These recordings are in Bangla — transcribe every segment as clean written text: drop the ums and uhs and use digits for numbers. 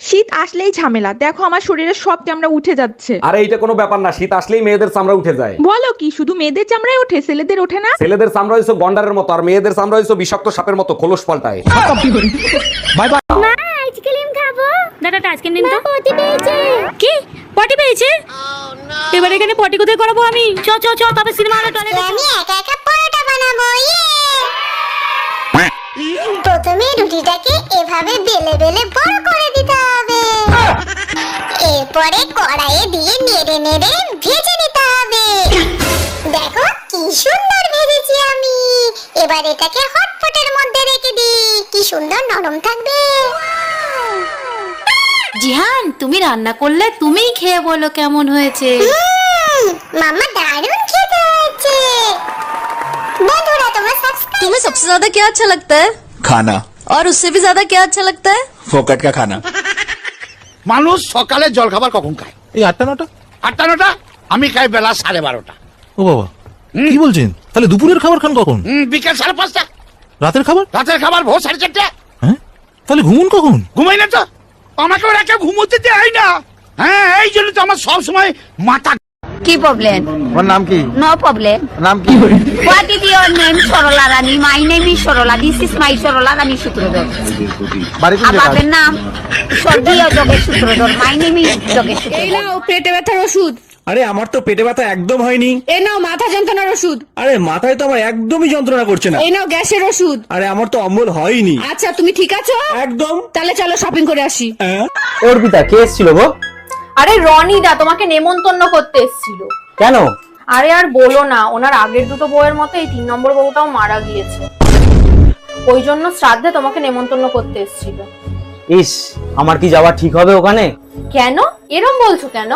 শীত আসলেই ঝামেলা, দেখো আমার শরীরের সব চামড়া উঠে যাচ্ছে। আরে এইটা কোনো ব্যাপার না, শীত আসলেই মেয়েদের চামড়া উঠে যায়। বলো কি, শুধু মেয়েদের চামড়ায় ওঠে, ছেলেদের ওঠে না? ছেলেদের চামড়া হইছে গন্ডারের মতো, আর মেয়েদের চামড়া হইছে বিষাক্ত সাপের মতো, খোলস পাল্টায়। Bye bye. মা আইসক্রিম খাবো। দাদা আইসক্রিম দিন তো। পটি পেয়েছে। কি পটি পেয়েছে? এবার এখানে পটি কোথায় করাবো আমি? চ চ চ তবে সিনেমা হলে চলে। আমি একা একা পরোটা বানাবো। প্রথমে রুটিটাকে এভাবে বেলে বেলে বড় করে দিতে হবে। এরপরে কড়াইয়ে দিয়ে নেড়ে নেড়ে ভেজে নিতে হবে। দেখো কি সুন্দর ভেজেছি আমি। এবার এটাকে হটপটের মধ্যে রেখে দিই, কি সুন্দর নরম থাকবে। জিহান তুমি রান্না করলে তুমিই খেয়ে বলো কেমন হয়েছে। মাম্মা দারুণ খেতে হয়েছে। বন্ধুরা তোমরা সাবস্ক্রাইব। तुम्हें सबसे ज्यादा क्या अच्छा लगता है? खाना। और उससे भी ज्यादा क्या अच्छा लगता है? फोकट का खाना। মানুষ সকালে জল খাবার কখন খায়? এই 8টা 9টা। 8টা 9টা? আমি খাই বেলা 12:30। ও বাবা, কি বলছেন? তাহলে দুপুরের খাবার খান কখন? বিকেল 5:30। রাতের খাবার? রাতের খাবার ভোর 4:30। হ্যাঁ, তাহলে ঘুমুন কখন? ঘুমাই না তো, আমাকে ওরা কেউ ঘুমোতে দেয় না। হ্যাঁ, এই জন্য তো আমার সব সময় মাথা। কি প্রবলেম? ওর নাম কি? No problem. নাম কি? What is your name? Sarala Rani. My name is Sarala. This is my Sarala Rani Sutradhar. বাড়ি কোন জায়গায়? আপনাদের নাম স্বর্গীয় Jogesh Sutradhar. My name is Jogesh এই সূত্রধর। নাও পেটে ব্যথার ওষুধ। আরে আমার তো পেটে ব্যথা একদম হয়নি। এই নাও মাথা যন্ত্রণার ওষুধ। আরে মাথায় তো আমার একদমই যন্ত্রণা করছে না। এই নাও গ্যাসের ওষুধ। আরে আমার তো অম্বল হয়নি। আচ্ছা তুমি ঠিক আছো? একদম। তাহলে চলো শপিং করে আসি। অর্পিতা কে এসেছিল গো? আরে রনিদা তোমাকে নেমন্তন্ন করতে এসেছিল। কেন? আরে আর বলো না, ওনার আগের দুটো বউয়ের মতো এই 3 নম্বর বউটাও মারা গিয়েছে, ওই জন্য শ্রাদ্ধে তোমাকে নেমন্তন্ন করতে এসেছিল। ইস, আমার কি যাওয়া ঠিক হবে ওখানে? কেন এরম বলছো কেন?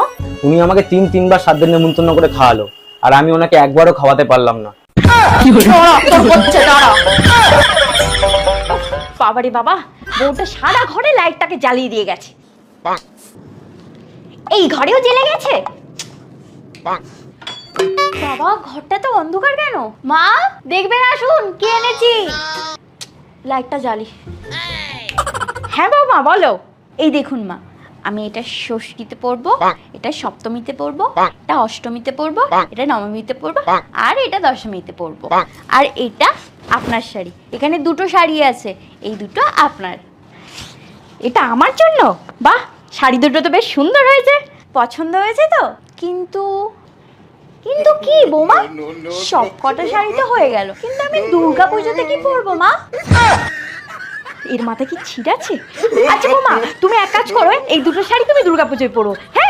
উনি আমাকে 3-3 বার সাধ্যের নেমন্তন্ন করে খাওয়ালো, আর আমি ওনাকে একবারও খাওয়াতে পারলাম না। বাবারে বাবা, বউটা সারা ঘরে লাইটটাকে জ্বালিয়ে দিয়ে গেছে, এই ঘরেও জ্বলে গেছে। বাবা ঘরটা তো অন্ধকার কেন? মা দেখবেন, আসুন কি এনেছি। লাইটটা জ্বালি। হ্যাঁ বাবা বলো। এই দেখুন মা, আমি এটা ষষ্ঠীতে পরবো, এটা সপ্তমীতে পরবো, এটা অষ্টমীতে পরবো, এটা নবমীতে পরবো, আর এটা দশমীতে পরবো। আর এটা আপনার শাড়ি, এখানে দুটো শাড়ি আছে, এই দুটো আপনার। এটা আমার জন্য? বাহ, শাড়ি দুটো তো বেশ সুন্দর হয়েছে, পছন্দ হয়েছে তো? কিন্তু কিন্তু কি বৌমা, সব কটা শাড়ি তো হয়ে গেল, কিন্তু আমি দুর্গা পুজোতে কি পরবো মা? এর মাথায় কি ছিঁড় আছে? আচ্ছা বৌমা তুমি এক কাজ করো, এই দুটো শাড়ি তুমি দুর্গা পুজোয় পরো। হ্যাঁ